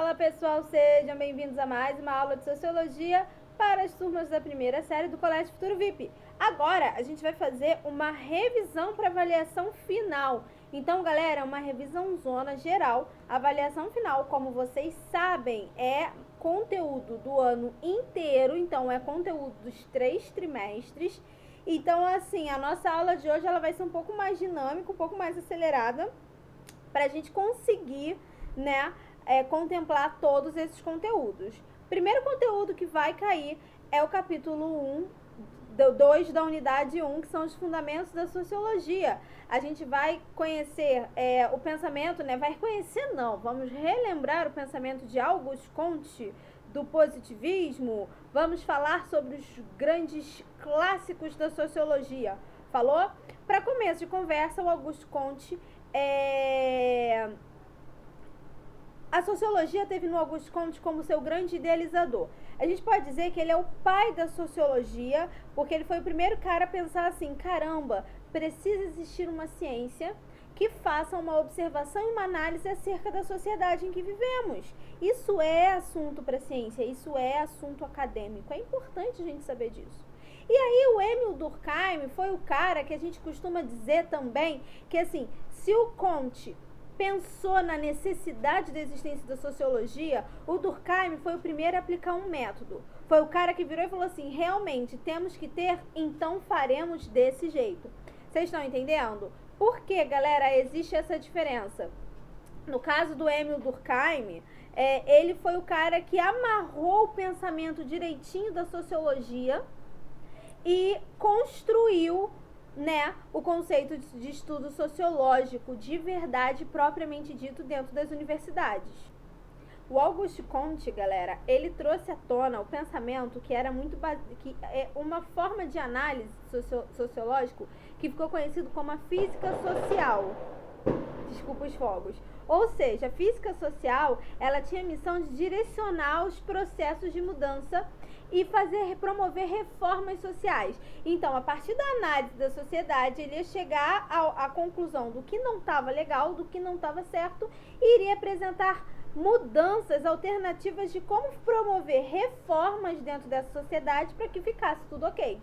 Fala pessoal, sejam bem-vindos a mais uma aula de Sociologia para as turmas da primeira série do Colégio Futuro VIP. Agora a gente vai fazer uma revisão para avaliação final. Então galera, uma revisão zona geral, avaliação final, como vocês sabem, é conteúdo do ano inteiro, então é conteúdo dos 3 trimestres. Então assim, a nossa aula de hoje ela vai ser um pouco mais dinâmica, um pouco mais acelerada, para a gente conseguir, né, contemplar todos esses conteúdos. Primeiro conteúdo que vai cair é o capítulo 2 da unidade 1, que são os fundamentos da sociologia. A gente vai conhecer o pensamento, né? Vai conhecer não, vamos relembrar o pensamento de Auguste Comte, do positivismo. Vamos falar sobre os grandes clássicos da sociologia. Falou? Para começo de conversa, o Auguste Comte a sociologia teve no Auguste Comte como seu grande idealizador. A gente pode dizer que ele é o pai da sociologia, porque ele foi o primeiro cara a pensar assim, caramba, precisa existir uma ciência que faça uma observação e uma análise acerca da sociedade em que vivemos. Isso é assunto para a ciência, isso é assunto acadêmico, é importante a gente saber disso. E aí o Émile Durkheim foi o cara que a gente costuma dizer também que assim, se o Comte pensou na necessidade da existência da sociologia, o Durkheim foi o primeiro a aplicar um método. Foi o cara que virou e falou assim, realmente, temos que ter, então faremos desse jeito. Vocês estão entendendo? Por que, galera, existe essa diferença? No caso do Émile Durkheim, ele foi o cara que amarrou o pensamento direitinho da sociologia e construiu, né, o conceito de estudo sociológico de verdade propriamente dito dentro das universidades. O Auguste Comte, galera, ele trouxe à tona o pensamento que era muito que é uma forma de análise sociológico que ficou conhecido como a física social. Desculpa os fogos. Ou seja, a física social, ela tinha a missão de direcionar os processos de mudança e promover reformas sociais. Então, a partir da análise da sociedade, ele ia chegar à conclusão do que não estava legal, do que não estava certo, e iria apresentar mudanças alternativas de como promover reformas dentro dessa sociedade para que ficasse tudo ok,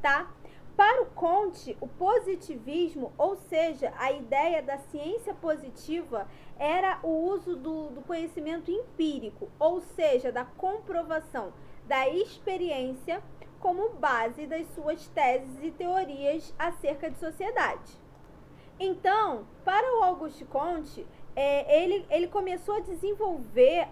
tá? Para o Comte, o positivismo, ou seja, a ideia da ciência positiva, era o uso do conhecimento empírico, ou seja, da comprovação da experiência como base das suas teses e teorias acerca de sociedade. Então, para o Auguste Comte, ele começou a desenvolver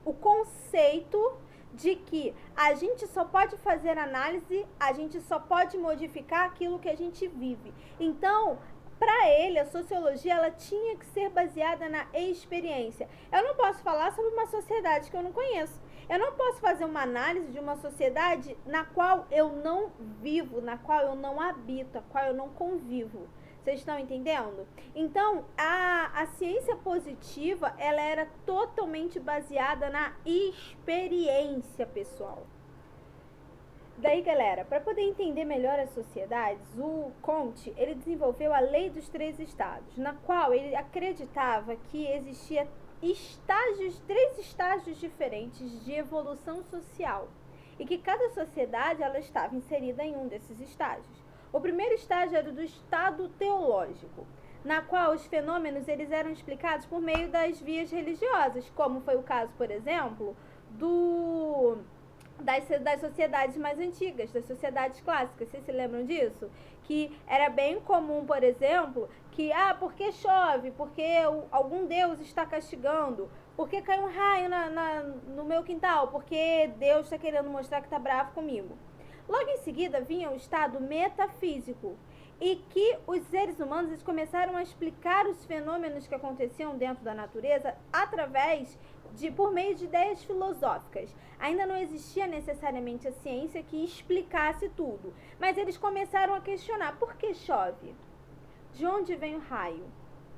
o conceito de que a gente só pode fazer análise, a gente só pode modificar aquilo que a gente vive. Então, para ele, a sociologia ela tinha que ser baseada na experiência. Eu não posso falar sobre uma sociedade que eu não conheço. Eu não posso fazer uma análise de uma sociedade na qual eu não vivo, na qual eu não habito, a qual eu não convivo. Vocês estão entendendo? Então, a ciência positiva, ela era totalmente baseada na experiência, pessoal. Daí, galera, para poder entender melhor as sociedades, o Comte, ele desenvolveu a Lei dos 3 Estados, na qual ele acreditava que existia 3 estágios diferentes de evolução social e que cada sociedade ela estava inserida em um desses estágios. O primeiro estágio era do estado teológico, na qual os fenômenos eles eram explicados por meio das vias religiosas, como foi o caso, por exemplo, das sociedades mais antigas, das sociedades clássicas. Vocês se lembram disso? Que era bem comum, por exemplo, que, porque chove? Porque algum deus está castigando? Porque caiu um raio no meu quintal? Porque Deus está querendo mostrar que está bravo comigo. Logo em seguida vinha o estado metafísico, e que os seres humanos eles começaram a explicar os fenômenos que aconteciam dentro da natureza por meio de ideias filosóficas. Ainda não existia necessariamente a ciência que explicasse tudo, mas eles começaram a questionar: por que chove? De onde vem o raio?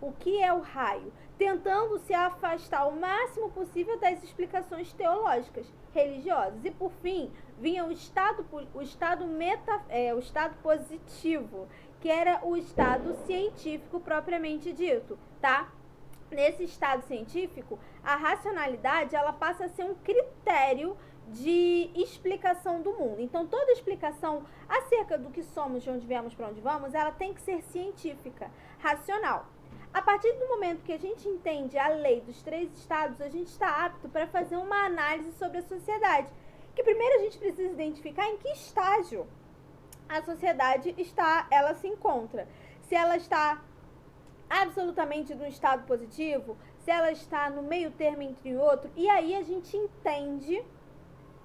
O que é o raio? Tentando se afastar o máximo possível das explicações teológicas, religiosas. E por fim, vinha o estado positivo, que era o estado científico propriamente dito, tá? nesse estado científico, a racionalidade ela passa a ser um critério de explicação do mundo. Então, toda explicação acerca do que somos, de onde viemos, para onde vamos, ela tem que ser científica, racional. A partir do momento que a gente entende a lei dos 3 estados, a gente está apto para fazer uma análise sobre a sociedade. Que primeiro a gente precisa identificar em que estágio a sociedade ela se encontra. Se ela está absolutamente no estado positivo, se ela está no meio termo entre outro, e aí a gente entende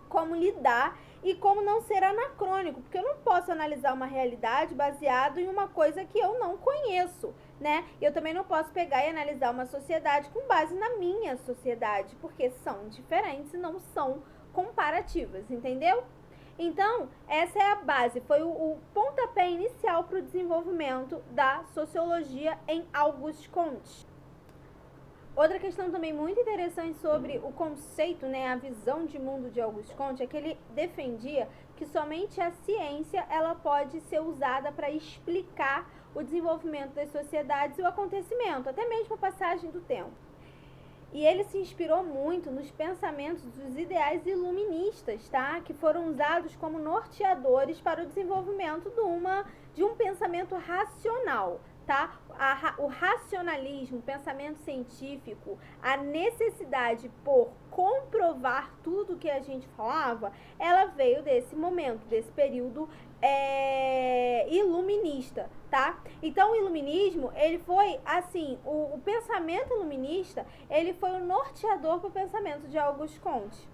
como lidar e como não ser anacrônico, porque eu não posso analisar uma realidade baseado em uma coisa que eu não conheço, né? Eu também não posso pegar e analisar uma sociedade com base na minha sociedade, porque são diferentes e não são comparativas, entendeu? Então, essa é a base, foi o pontapé inicial para o desenvolvimento da sociologia em Auguste Comte. Outra questão também muito interessante sobre o conceito, né, a visão de mundo de Auguste Comte, é que ele defendia que somente a ciência ela pode ser usada para explicar o desenvolvimento das sociedades e o acontecimento, até mesmo a passagem do tempo. E ele se inspirou muito nos pensamentos dos ideais iluministas, tá? Que foram usados como norteadores para o desenvolvimento de um pensamento racional, tá? O racionalismo, o pensamento científico, a necessidade por comprovar tudo que a gente falava, ela veio desse momento, desse período iluminista, tá? Então o iluminismo, ele foi assim, o pensamento iluminista, ele foi o norteador para o pensamento de Auguste Comte.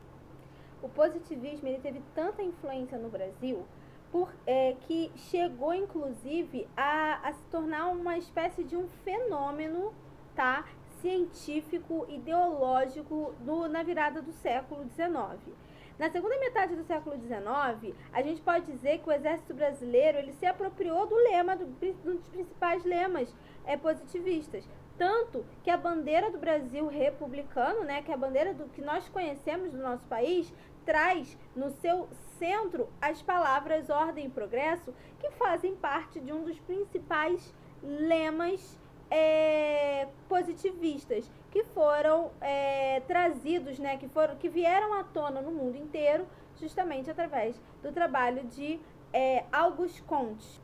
O positivismo, ele teve tanta influência no Brasil que chegou inclusive a se tornar uma espécie de um fenômeno, tá? Científico, ideológico na virada do século XIX. Na segunda metade do século XIX, a gente pode dizer que o exército brasileiro ele se apropriou do lema, dos principais lemas positivistas. Tanto que a bandeira do Brasil republicano, né, que é a bandeira que nós conhecemos do nosso país, traz no seu centro as palavras ordem e progresso, que fazem parte de um dos principais lemas positivistas que foram trazidos, né, que vieram à tona no mundo inteiro, justamente através do trabalho de Auguste Comte.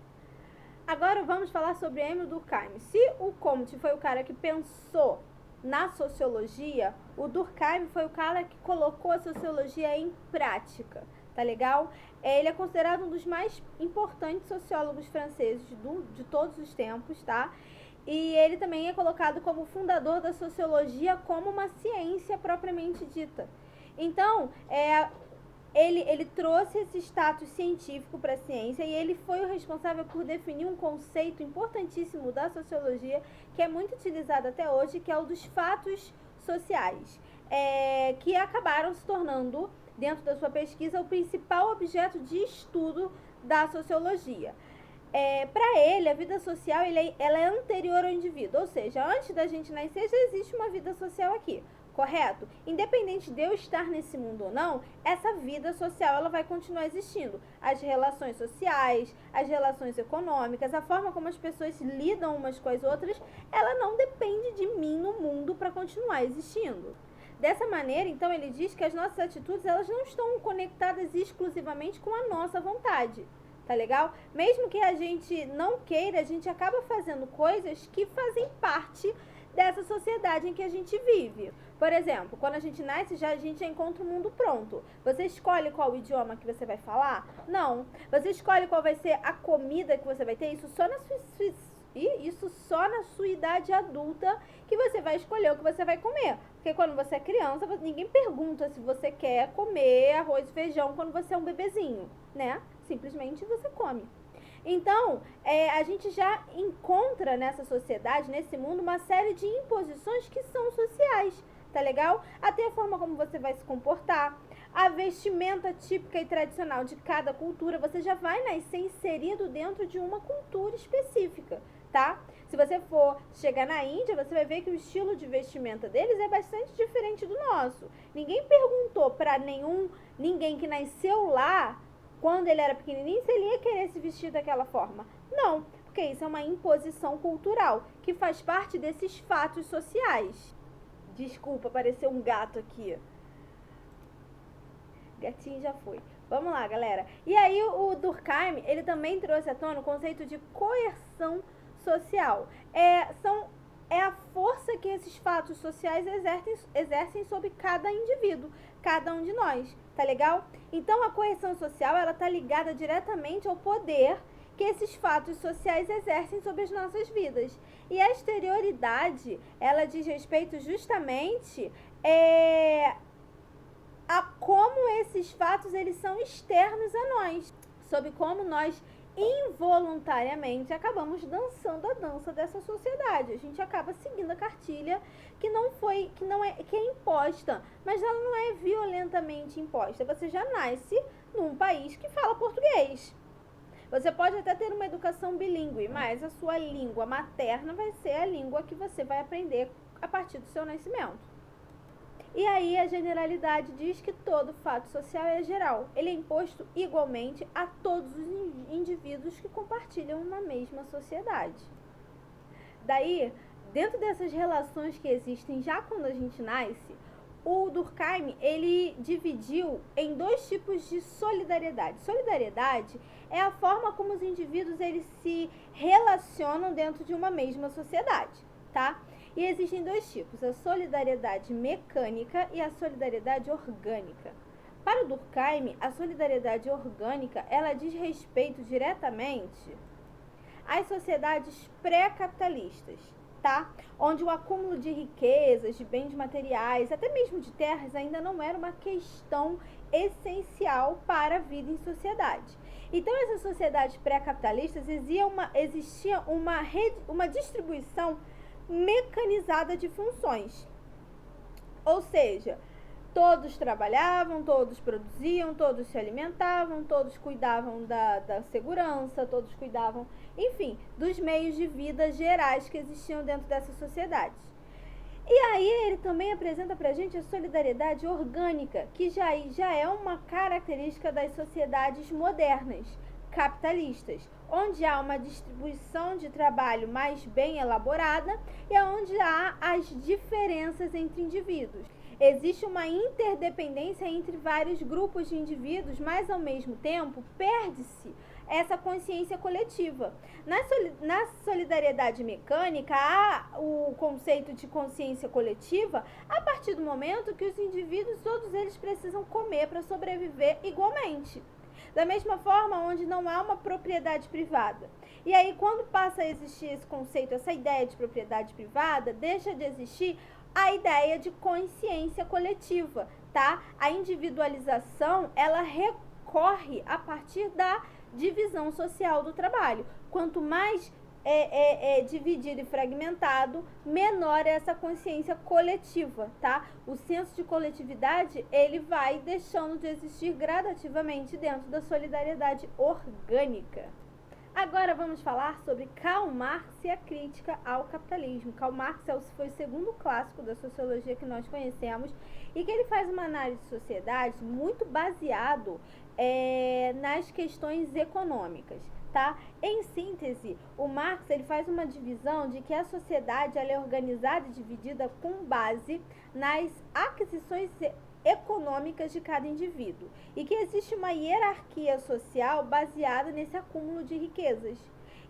Agora vamos falar sobre Émile Durkheim. Se o Comte foi o cara que pensou na sociologia, o Durkheim foi o cara que colocou a sociologia em prática, tá legal? Ele é considerado um dos mais importantes sociólogos franceses de todos os tempos, tá? E ele também é colocado como fundador da sociologia como uma ciência propriamente dita. Então, ele trouxe esse status científico para a ciência e ele foi o responsável por definir um conceito importantíssimo da sociologia, que é muito utilizado até hoje, que é o dos fatos sociais, que acabaram se tornando, dentro da sua pesquisa, o principal objeto de estudo da sociologia. Para ele, a vida social ela é anterior ao indivíduo, ou seja, antes da gente nascer já existe uma vida social aqui, correto? Independente de eu estar nesse mundo ou não, essa vida social ela vai continuar existindo. As relações sociais, as relações econômicas, a forma como as pessoas lidam umas com as outras, ela não depende de mim no mundo para continuar existindo. Dessa maneira, então, ele diz que as nossas atitudes elas não estão conectadas exclusivamente com a nossa vontade. Tá legal? Mesmo que a gente não queira, a gente acaba fazendo coisas que fazem parte dessa sociedade em que a gente vive. Por exemplo, quando a gente nasce, a gente já encontra o mundo pronto. Você escolhe qual idioma que você vai falar? Não. Você escolhe qual vai ser a comida que você vai ter? Isso só na sua idade adulta que você vai escolher o que você vai comer. Porque quando você é criança, ninguém pergunta se você quer comer arroz e feijão quando você é um bebezinho, né? Simplesmente você come. Então, a gente já encontra nessa sociedade, nesse mundo, uma série de imposições que são sociais, tá legal? Até a forma como você vai se comportar, a vestimenta típica e tradicional de cada cultura, você já vai nascer inserido dentro de uma cultura específica, tá? Se você for chegar na Índia, você vai ver que o estilo de vestimenta deles é bastante diferente do nosso. Ninguém perguntou para ninguém que nasceu lá, quando ele era pequenininho, se ele ia querer se vestir daquela forma. Não, porque Porque isso é uma imposição cultural, que faz parte desses fatos sociais. Desculpa, apareceu um gato aqui. Gatinho já foi. Vamos lá, galera. E aí o Durkheim, ele também trouxe à tona o conceito de coerção social. É a força que esses fatos sociais exercem sobre cada indivíduo, cada um de nós, tá legal? Então a coerção social, ela tá ligada diretamente ao poder que esses fatos sociais exercem sobre as nossas vidas. E a exterioridade, ela diz respeito justamente a como esses fatos eles são externos a nós, sobre como nós involuntariamente acabamos dançando a dança dessa sociedade. A gente acaba seguindo a cartilha que é imposta, mas ela não é violentamente imposta. Você já nasce num país que fala português. Você pode até ter uma educação bilíngue, mas a sua língua materna vai ser a língua que você vai aprender a partir do seu nascimento. E aí a generalidade diz que todo fato social é geral. Ele é imposto igualmente a todos os indivíduos que compartilham uma mesma sociedade. Daí, dentro dessas relações que existem já quando a gente nasce, o Durkheim, ele dividiu em dois tipos de solidariedade. Solidariedade é a forma como os indivíduos eles se relacionam dentro de uma mesma sociedade, tá? E existem dois tipos, a solidariedade mecânica e a solidariedade orgânica. Para o Durkheim, a solidariedade orgânica, ela diz respeito diretamente às sociedades pré-capitalistas, tá? Onde o acúmulo de riquezas, de bens materiais, até mesmo de terras, ainda não era uma questão essencial para a vida em sociedade. Então, essas sociedades pré-capitalistas existia uma distribuição mecanizada de funções. Ou seja, todos trabalhavam, todos produziam, todos se alimentavam, todos cuidavam da segurança, todos cuidavam, enfim, dos meios de vida gerais que existiam dentro dessas sociedades. E aí ele também apresenta pra gente a solidariedade orgânica, que já é uma característica das sociedades modernas, capitalistas, onde há uma distribuição de trabalho mais bem elaborada e onde há as diferenças entre indivíduos. Existe uma interdependência entre vários grupos de indivíduos, mas ao mesmo tempo perde-se essa consciência coletiva. Na solidariedade mecânica, há o conceito de consciência coletiva a partir do momento que os indivíduos, todos eles precisam comer para sobreviver igualmente. Da mesma forma, onde não há uma propriedade privada. E aí, quando passa a existir esse conceito, essa ideia de propriedade privada, deixa de existir a ideia de consciência coletiva, tá? A individualização, ela recorre a partir da divisão social do trabalho. Quanto mais dividido e fragmentado, menor é essa consciência coletiva, tá? O senso de coletividade, ele vai deixando de existir gradativamente dentro da solidariedade orgânica. Agora vamos falar sobre Karl Marx e a crítica ao capitalismo. Karl Marx foi o segundo clássico da sociologia que nós conhecemos e que ele faz uma análise de sociedade muito baseado nas questões econômicas. Tá? Em síntese, o Marx ele faz uma divisão de que a sociedade ela é organizada e dividida com base nas aquisições econômicas de cada indivíduo e que existe uma hierarquia social baseada nesse acúmulo de riquezas.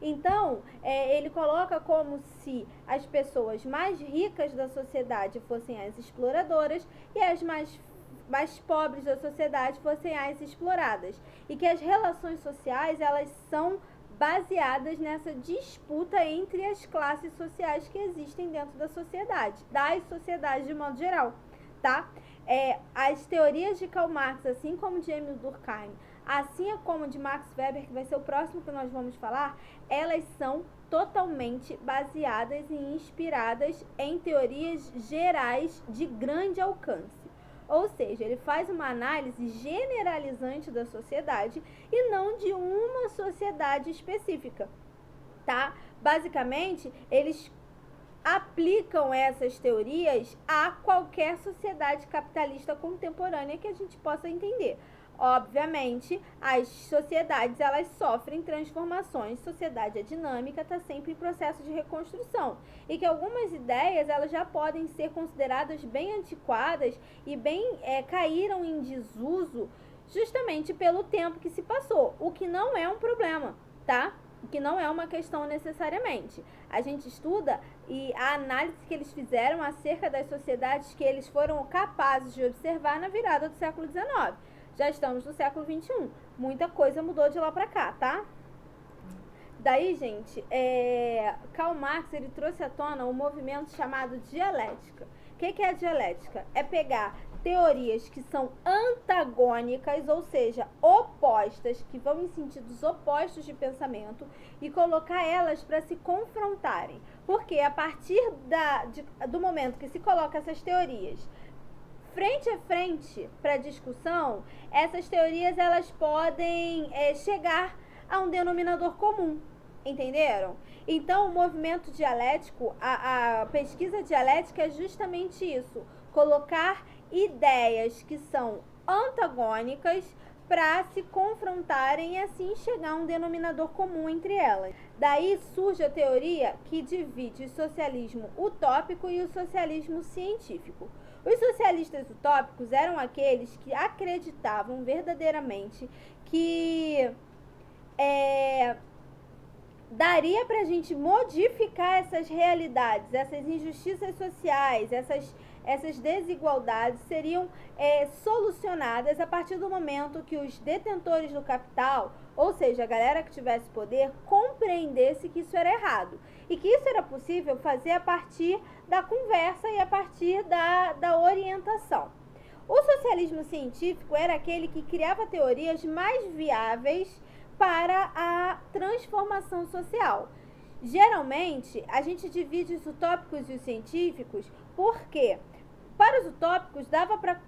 Então, ele coloca como se as pessoas mais ricas da sociedade fossem as exploradoras e as mais pobres da sociedade fossem as exploradas. E que as relações sociais, elas são baseadas nessa disputa entre as classes sociais que existem dentro da sociedade, das sociedades de modo geral, tá? As teorias de Karl Marx, assim como de Emil Durkheim, assim como de Max Weber, que vai ser o próximo que nós vamos falar, elas são totalmente baseadas e inspiradas em teorias gerais de grande alcance. Ou seja, ele faz uma análise generalizante da sociedade e não de uma sociedade específica, tá? Basicamente, eles aplicam essas teorias a qualquer sociedade capitalista contemporânea que a gente possa entender. Obviamente, as sociedades, elas sofrem transformações, sociedade é dinâmica, está sempre em processo de reconstrução. E que algumas ideias, elas já podem ser consideradas bem antiquadas e caíram em desuso justamente pelo tempo que se passou, o que não é um problema, tá? O que não é uma questão necessariamente. A gente estuda e a análise que eles fizeram acerca das sociedades que eles foram capazes de observar na virada do século XIX. Já estamos no século XXI. Muita coisa mudou de lá pra cá, tá? Daí, gente, Karl Marx, ele trouxe à tona um movimento chamado dialética. O que é a dialética? É pegar teorias que são antagônicas, ou seja, opostas, que vão em sentidos opostos de pensamento, e colocar elas para se confrontarem. Porque a partir do momento que se coloca essas teorias frente a frente para discussão, essas teorias elas podem chegar a um denominador comum, entenderam? Então, o movimento dialético, a pesquisa dialética é justamente isso, colocar ideias que são antagônicas para se confrontarem e assim chegar a um denominador comum entre elas. Daí surge a teoria que divide o socialismo utópico e o socialismo científico. Os socialistas utópicos eram aqueles que acreditavam verdadeiramente que daria para a gente modificar essas realidades, essas injustiças sociais, essas desigualdades seriam solucionadas a partir do momento que os detentores do capital, ou seja, a galera que tivesse poder, compreendesse que isso era errado. E que isso era possível fazer a partir da conversa e a partir da orientação. O socialismo científico era aquele que criava teorias mais viáveis para a transformação social. Geralmente, a gente divide os utópicos e os científicos porque, para os utópicos, dava para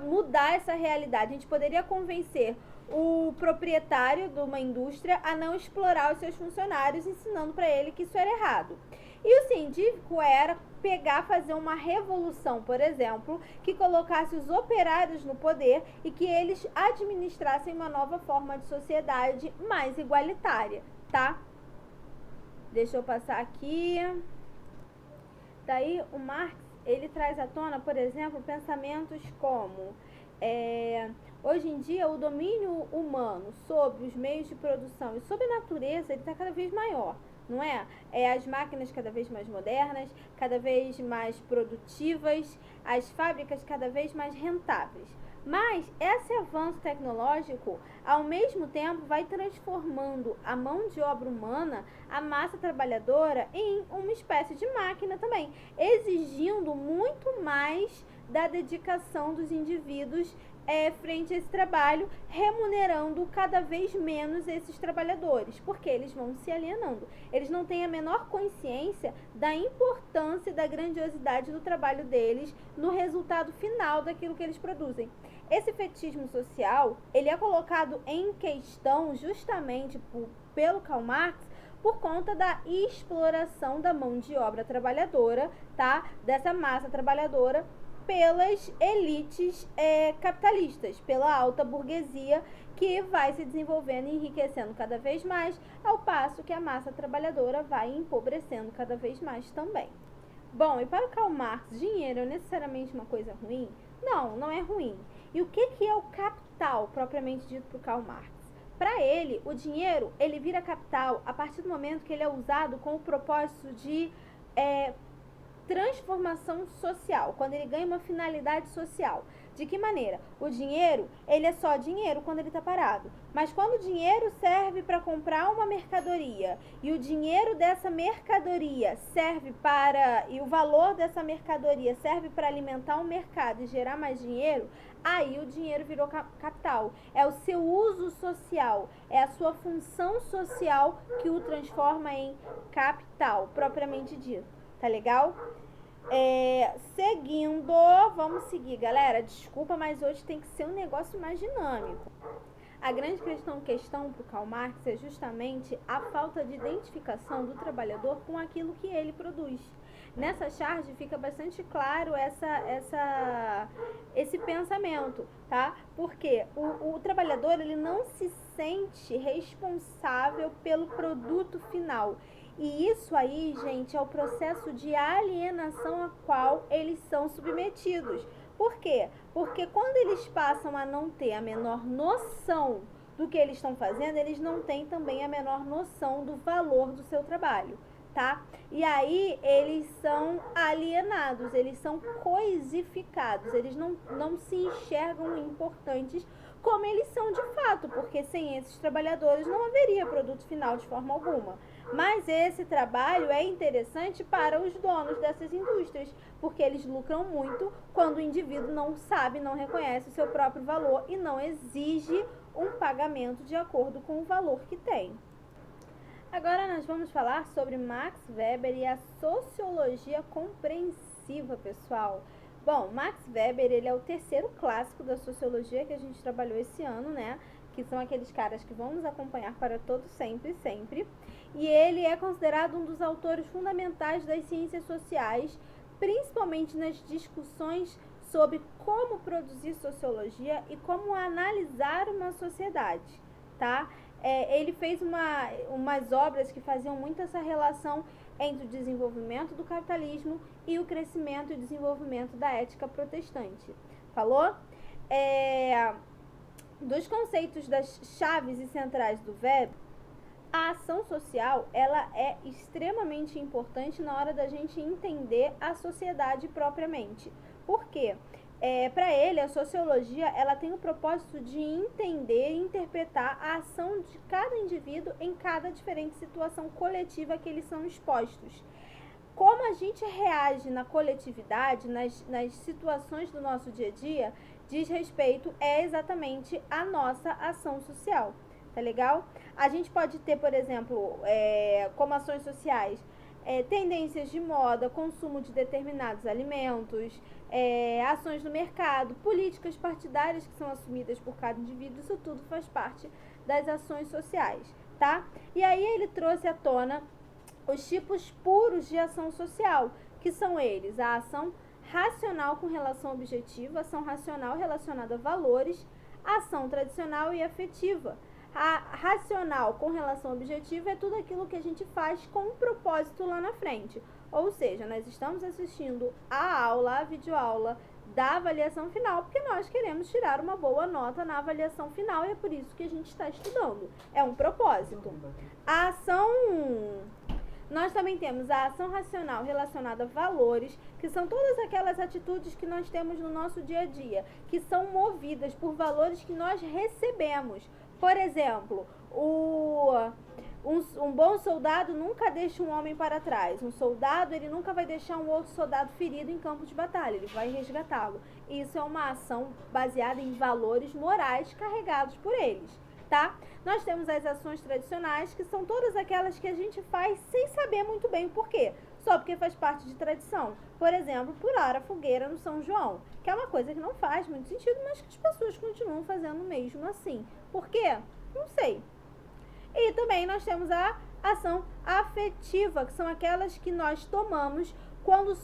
mudar essa realidade. A gente poderia convencer o proprietário de uma indústria a não explorar os seus funcionários, ensinando para ele que isso era errado. E o científico era fazer uma revolução, por exemplo, que colocasse os operários no poder e que eles administrassem uma nova forma de sociedade mais igualitária, tá? Deixa eu passar aqui. Daí o Marx, ele traz à tona, por exemplo, pensamentos como hoje em dia o domínio humano sobre os meios de produção e sobre a natureza, ele está cada vez maior, não é? As máquinas cada vez mais modernas, cada vez mais produtivas, as fábricas cada vez mais rentáveis. Mas esse avanço tecnológico, ao mesmo tempo, vai transformando a mão de obra humana, a massa trabalhadora, em uma espécie de máquina também, exigindo muito mais da dedicação dos indivíduos frente a esse trabalho, remunerando cada vez menos esses trabalhadores, porque eles vão se alienando. Eles não têm a menor consciência da importância e da grandiosidade do trabalho deles no resultado final daquilo que eles produzem. Esse fetichismo social, ele é colocado em questão justamente pelo Karl Marx por conta da exploração da mão de obra trabalhadora, tá? Dessa massa trabalhadora pelas elites capitalistas, pela alta burguesia, que vai se desenvolvendo e enriquecendo cada vez mais, ao passo que a massa trabalhadora vai empobrecendo cada vez mais também. Bom, e para o Karl Marx, dinheiro é necessariamente uma coisa ruim? Não, não é ruim. E o que é o capital, propriamente dito, para o Karl Marx? Para ele, o dinheiro, ele vira capital a partir do momento que ele é usado com o propósito de transformação social, quando ele ganha uma finalidade social. De que maneira? O dinheiro, ele é só dinheiro quando ele está parado. Mas quando o dinheiro serve para comprar uma mercadoria e o dinheiro dessa mercadoria e o valor dessa mercadoria serve para alimentar um mercado e gerar mais dinheiro, aí o dinheiro virou capital. É o seu uso social, é a sua função social que o transforma em capital, propriamente dito. Tá legal? Seguindo, vamos seguir, galera. Desculpa, mas hoje tem que ser um negócio mais dinâmico. A grande questão para o Karl Marx é justamente a falta de identificação do trabalhador com aquilo que ele produz. Nessa charge fica bastante claro esse pensamento, tá? Porque o trabalhador, ele não se sente responsável pelo produto final. E isso aí, gente, é o processo de alienação a qual eles são submetidos. Por quê? Porque quando eles passam a não ter a menor noção do que eles estão fazendo, eles não têm também a menor noção do valor do seu trabalho, tá? E aí eles são alienados, eles são coisificados, eles não se enxergam importantes como eles são de fato, porque sem esses trabalhadores não haveria produto final de forma alguma. Mas esse trabalho é interessante para os donos dessas indústrias, porque eles lucram muito quando o indivíduo não sabe, não reconhece o seu próprio valor e não exige um pagamento de acordo com o valor que tem. Agora nós vamos falar sobre Max Weber e a sociologia compreensiva, pessoal. Bom, Max Weber, ele é o terceiro clássico da sociologia que a gente trabalhou esse ano, né? Que são aqueles caras que vão nos acompanhar para todo sempre, sempre. E ele é considerado um dos autores fundamentais das ciências sociais, principalmente nas discussões sobre como produzir sociologia e como analisar uma sociedade, tá? Ele fez umas obras que faziam muito essa relação entre o desenvolvimento do capitalismo e o crescimento e desenvolvimento da ética protestante. Falou? Dos conceitos das chaves e centrais do Weber, a ação social, ela é extremamente importante na hora da gente entender a sociedade propriamente. Por quê? Para ele, a sociologia, ela tem o propósito de entender e interpretar a ação de cada indivíduo em cada diferente situação coletiva que eles são expostos. Como a gente reage na coletividade, nas situações do nosso dia a dia, diz respeito exatamente à nossa ação social. Tá legal? A gente pode ter, por exemplo, como ações sociais, tendências de moda, consumo de determinados alimentos, ações no mercado, políticas partidárias que são assumidas por cada indivíduo, isso tudo faz parte das ações sociais, tá? E aí ele trouxe à tona os tipos puros de ação social, que são eles: a ação racional com relação objetiva, ação racional relacionada a valores, ação tradicional e afetiva. A racional com relação objetiva é tudo aquilo que a gente faz com um propósito lá na frente. Ou seja, nós estamos assistindo a aula, a videoaula da avaliação final, porque nós queremos tirar uma boa nota na avaliação final e é por isso que a gente está estudando. É um propósito. A ação... Nós também temos a ação racional relacionada a valores, que são todas aquelas atitudes que nós temos no nosso dia a dia, que são movidas por valores que nós recebemos. Por exemplo, um bom soldado nunca deixa um homem para trás. Um soldado, ele nunca vai deixar um outro soldado ferido em campo de batalha, ele vai resgatá-lo. Isso é uma ação baseada em valores morais carregados por eles, tá? Nós temos as ações tradicionais, que são todas aquelas que a gente faz sem saber muito bem o porquê, só porque faz parte de tradição. Por exemplo, pular a fogueira no São João, que é uma coisa que não faz muito sentido, mas que as pessoas continuam fazendo mesmo assim. Por quê? Não sei. E também nós temos a ação afetiva, que são aquelas que nós tomamos quando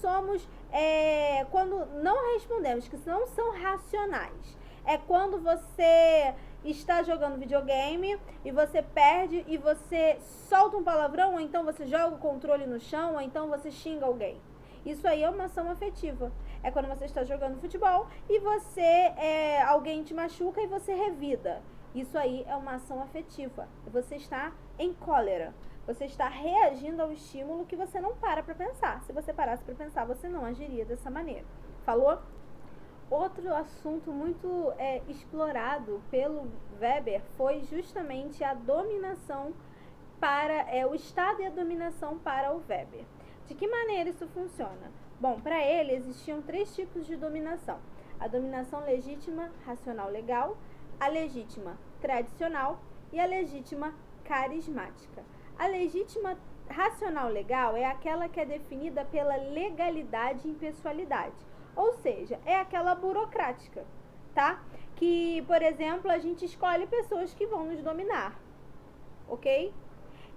quando não respondemos, que não são racionais. É quando você está jogando videogame e você perde e você solta um palavrão, ou então você joga o controle no chão, ou então você xinga alguém. Isso aí é uma ação afetiva. É quando você está jogando futebol e alguém te machuca e você revida. Isso aí é uma ação afetiva. Você está em cólera. Você está reagindo ao estímulo que você não para pensar. Se você parasse para pensar, você não agiria dessa maneira. Falou? Outro assunto muito explorado pelo Weber foi justamente a dominação o Estado e a dominação para o Weber. De que maneira isso funciona? Bom, para ele existiam 3 tipos de dominação: a dominação legítima, racional, legal, a legítima tradicional e a legítima carismática. A legítima racional legal é aquela que é definida pela legalidade e impessoalidade, ou seja, é aquela burocrática, tá? Que, por exemplo, a gente escolhe pessoas que vão nos dominar, ok?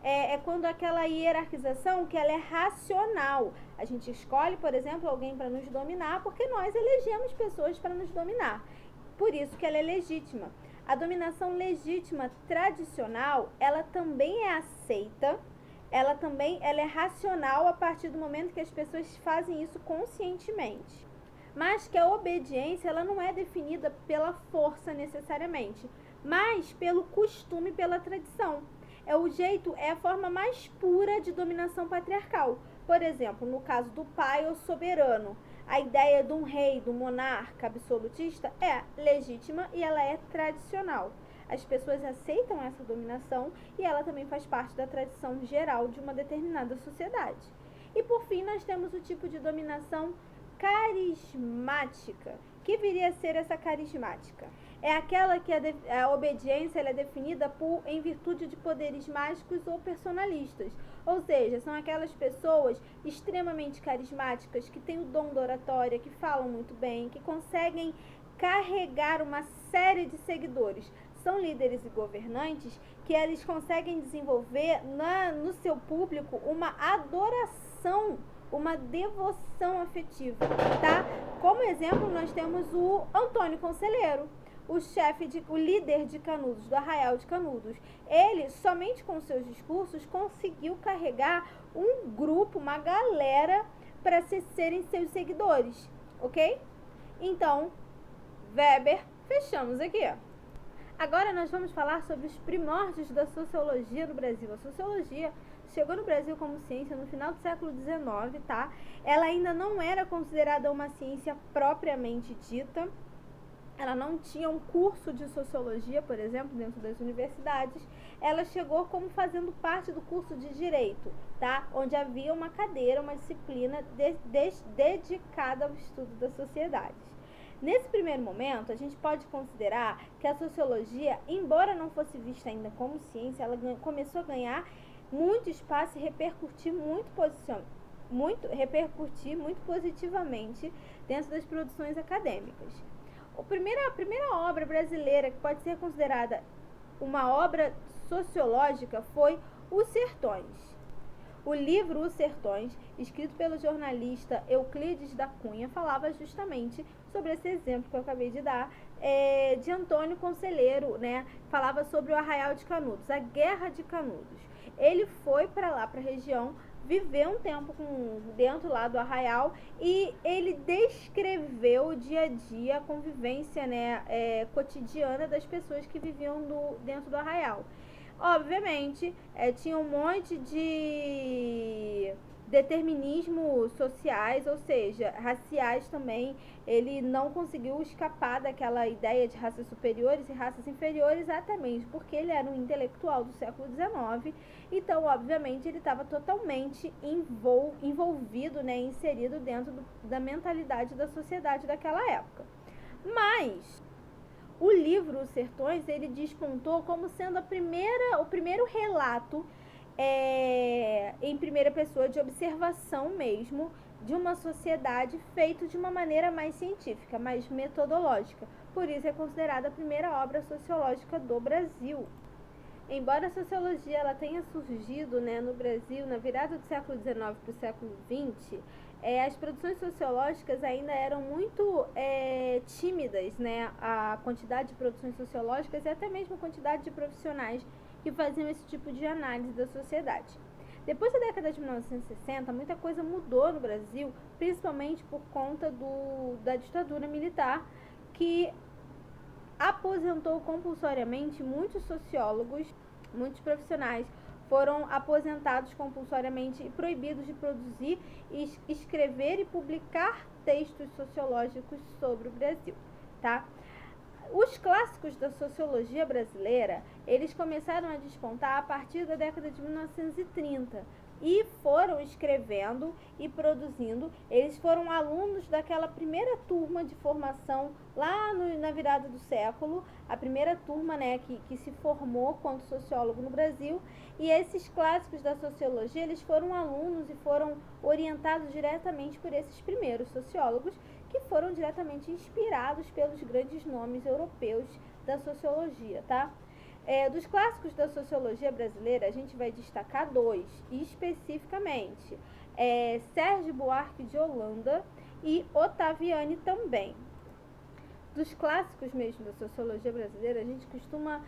É quando aquela hierarquização que ela é racional. A gente escolhe, por exemplo, alguém para nos dominar porque nós elegemos pessoas para nos dominar. Por isso que ela é legítima. A dominação legítima tradicional, ela também é aceita, ela é racional a partir do momento que as pessoas fazem isso conscientemente. Mas que a obediência, ela não é definida pela força necessariamente, mas pelo costume, pela tradição. É a forma mais pura de dominação patriarcal. Por exemplo, no caso do pai ou soberano, a ideia de um rei, do monarca absolutista é legítima e ela é tradicional. As pessoas aceitam essa dominação e ela também faz parte da tradição geral de uma determinada sociedade. E por fim, nós temos o tipo de dominação carismática. Que viria a ser essa carismática? É aquela que a obediência ela é definida em virtude de poderes mágicos ou personalistas. Ou seja, são aquelas pessoas extremamente carismáticas, que têm o dom da oratória, que falam muito bem, que conseguem carregar uma série de seguidores. São líderes e governantes que eles conseguem desenvolver no seu público uma adoração, uma devoção afetiva, tá? Como exemplo, nós temos o Antônio Conselheiro, o líder de Canudos, do Arraial de Canudos. Ele, somente com seus discursos, conseguiu carregar um grupo, uma galera, para serem seus seguidores, ok? Então, Weber, fechamos aqui. Agora nós vamos falar sobre os primórdios da sociologia no Brasil. A sociologia chegou no Brasil como ciência no final do século XIX, tá? Ela ainda não era considerada uma ciência propriamente dita. Ela não tinha um curso de sociologia, por exemplo, dentro das universidades. Ela chegou como fazendo parte do curso de direito, tá? Onde havia uma cadeira, uma disciplina dedicada ao estudo das sociedades. Nesse primeiro momento, a gente pode considerar que a sociologia, embora não fosse vista ainda como ciência, ela começou a ganhar muito espaço e repercutir muito positivamente dentro das produções acadêmicas. A primeira obra brasileira que pode ser considerada uma obra sociológica foi Os Sertões. O livro Os Sertões, escrito pelo jornalista Euclides da Cunha, falava justamente sobre esse exemplo que eu acabei de dar, de Antônio Conselheiro, né? Falava sobre o Arraial de Canudos, a Guerra de Canudos. Ele foi para lá, para a região, viveu um tempo dentro lá do Arraial e ele descreveu o dia a dia, a convivência, né, cotidiana das pessoas que viviam dentro do Arraial. Obviamente, tinha um monte de determinismo sociais, ou seja, raciais também. Ele não conseguiu escapar daquela ideia de raças superiores e raças inferiores, exatamente porque ele era um intelectual do século XIX. Então, obviamente, ele estava totalmente envolvido, né, inserido dentro da mentalidade da sociedade daquela época. Mas o livro Os Sertões, ele despontou como sendo o primeiro relato em primeira pessoa, de observação mesmo, de uma sociedade feito de uma maneira mais científica, mais metodológica. Por isso é considerada a primeira obra sociológica do Brasil. Embora a sociologia ela tenha surgido, né, no Brasil na virada do século XIX para o século XX, as produções sociológicas ainda eram muito tímidas, né? A quantidade de produções sociológicas e até mesmo a quantidade de profissionais que faziam esse tipo de análise da sociedade. Depois da década de 1960, muita coisa mudou no Brasil, principalmente por conta da ditadura militar, que aposentou compulsoriamente muitos sociólogos, muitos profissionais foram aposentados compulsoriamente e proibidos de produzir, escrever e publicar textos sociológicos sobre o Brasil, tá? Os clássicos da sociologia brasileira, eles começaram a despontar a partir da década de 1930 e foram escrevendo e produzindo. Eles foram alunos daquela primeira turma de formação lá na virada do século, a primeira turma, né, que se formou quanto sociólogo no Brasil. E esses clássicos da sociologia, eles foram alunos e foram orientados diretamente por esses primeiros sociólogos, que foram diretamente inspirados pelos grandes nomes europeus da sociologia, tá? Dos clássicos da sociologia brasileira, a gente vai destacar dois, especificamente. Sérgio Buarque de Holanda e Ottaviani também. Dos clássicos mesmo da sociologia brasileira, a gente costuma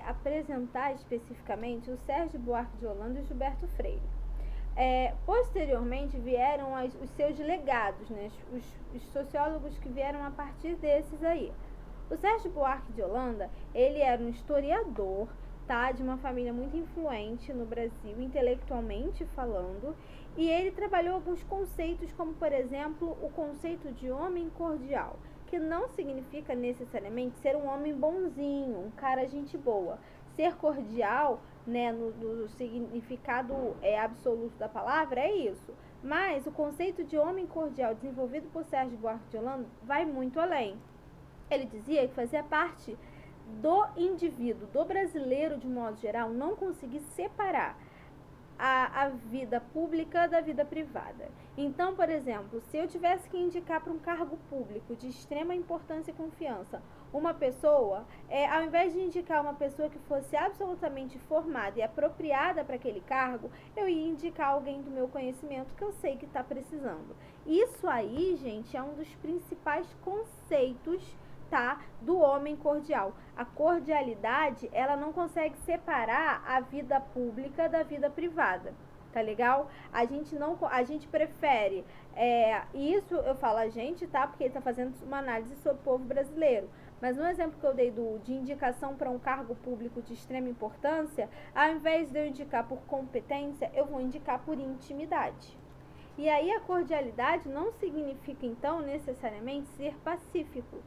apresentar especificamente o Sérgio Buarque de Holanda e o Gilberto Freire. Posteriormente vieram os seus legados, né? Os sociólogos que vieram a partir desses aí. O Sérgio Buarque de Holanda, ele era um historiador, tá? De uma família muito influente no Brasil, intelectualmente falando, e ele trabalhou alguns conceitos, como por exemplo, o conceito de homem cordial, que não significa necessariamente ser um homem bonzinho, um cara gente boa. Ser cordial, né, no significado absoluto da palavra, é isso. Mas o conceito de homem cordial desenvolvido por Sérgio Buarque de Holanda vai muito além. Ele dizia que fazia parte do indivíduo, do brasileiro de modo geral, não conseguir separar a vida pública da vida privada. Então, por exemplo, se eu tivesse que indicar para um cargo público de extrema importância e confiança uma pessoa, ao invés de indicar uma pessoa que fosse absolutamente formada e apropriada para aquele cargo, eu ia indicar alguém do meu conhecimento que eu sei que está precisando. Isso aí, gente, é um dos principais conceitos, tá, do homem cordial. A cordialidade, ela não consegue separar a vida pública da vida privada, tá legal? A gente prefere, isso eu falo a gente, tá, porque ele tá fazendo uma análise sobre o povo brasileiro. Mas no exemplo que eu dei de indicação para um cargo público de extrema importância, ao invés de eu indicar por competência, eu vou indicar por intimidade. E aí a cordialidade não significa, então, necessariamente ser pacífico.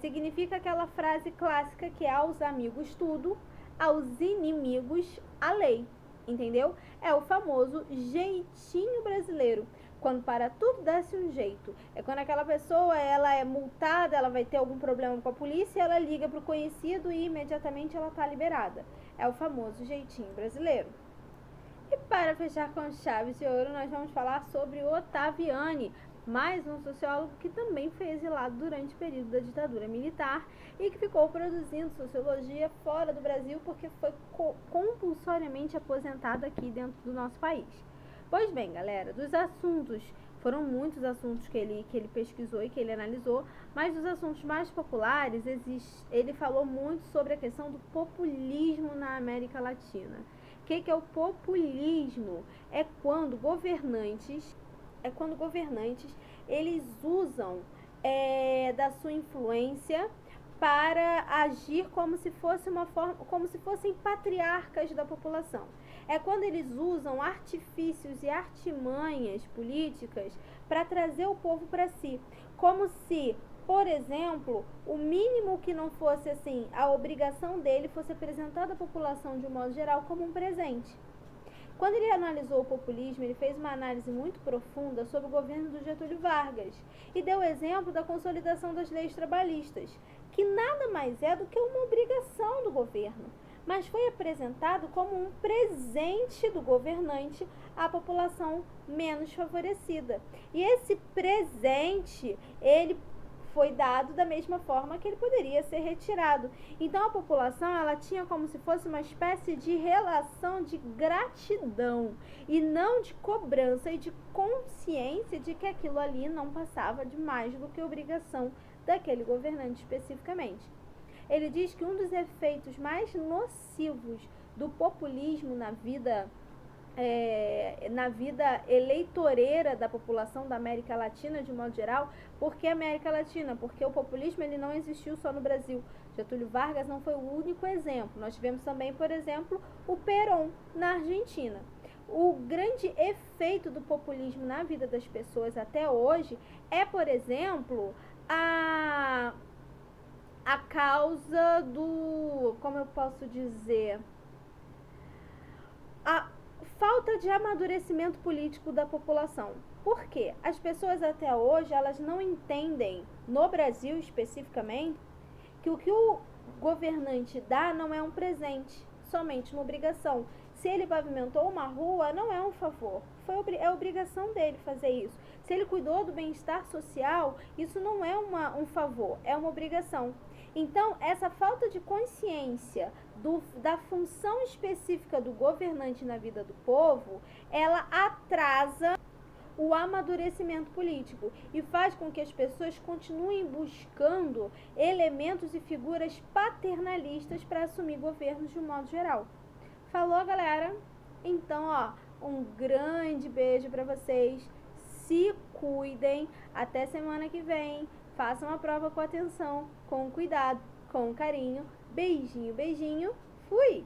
Significa aquela frase clássica que é aos amigos tudo, aos inimigos a lei, entendeu? É o famoso jeitinho brasileiro. Quando para tudo dá-se um jeito. É quando aquela pessoa, ela é multada, ela vai ter algum problema com a polícia, ela liga para o conhecido e imediatamente ela está liberada. É o famoso jeitinho brasileiro. E para fechar com chaves de ouro, nós vamos falar sobre Ottaviani, mais um sociólogo que também foi exilado durante o período da ditadura militar e que ficou produzindo sociologia fora do Brasil porque foi compulsoriamente aposentado aqui dentro do nosso país. Pois bem, galera, dos assuntos, foram muitos assuntos que ele pesquisou e que ele analisou, mas dos assuntos mais populares, ele falou muito sobre a questão do populismo na América Latina. O que é o populismo? É quando governantes eles usam da sua influência para agir como se fossem patriarcas da população. É quando eles usam artifícios e artimanhas políticas para trazer o povo para si, como se, por exemplo, o mínimo que não fosse assim, a obrigação dele fosse apresentar à população de um modo geral como um presente. Quando ele analisou o populismo, ele fez uma análise muito profunda sobre o governo do Getúlio Vargas e deu o exemplo da consolidação das leis trabalhistas, que nada mais é do que uma obrigação do governo, mas foi apresentado como um presente do governante à população menos favorecida. E esse presente, ele foi dado da mesma forma que ele poderia ser retirado. Então a população, ela tinha como se fosse uma espécie de relação de gratidão e não de cobrança e de consciência de que aquilo ali não passava de mais do que obrigação daquele governante especificamente. Ele diz que um dos efeitos mais nocivos do populismo na vida eleitoreira da população da América Latina de modo geral. Por que América Latina? Porque o populismo ele não existiu só no Brasil. Getúlio Vargas não foi o único exemplo. Nós tivemos também, por exemplo, o Perón na Argentina. O grande efeito do populismo na vida das pessoas até hoje é, por exemplo, a causa do, como eu posso dizer, a falta de amadurecimento político da população. Por quê? As pessoas até hoje, elas não entendem, no Brasil especificamente, que o governante dá não é um presente, somente uma obrigação. Se ele pavimentou uma rua, não é um favor, é obrigação dele fazer isso. Se ele cuidou do bem-estar social, isso não é um favor, é uma obrigação. Então, essa falta de consciência da função específica do governante na vida do povo, ela atrasa o amadurecimento político e faz com que as pessoas continuem buscando elementos e figuras paternalistas para assumir governos de um modo geral. Falou, galera? Então, ó, um grande beijo para vocês. Se cuidem. Até semana que vem. Façam a prova com atenção, com cuidado, com carinho. Beijinho, beijinho. Fui!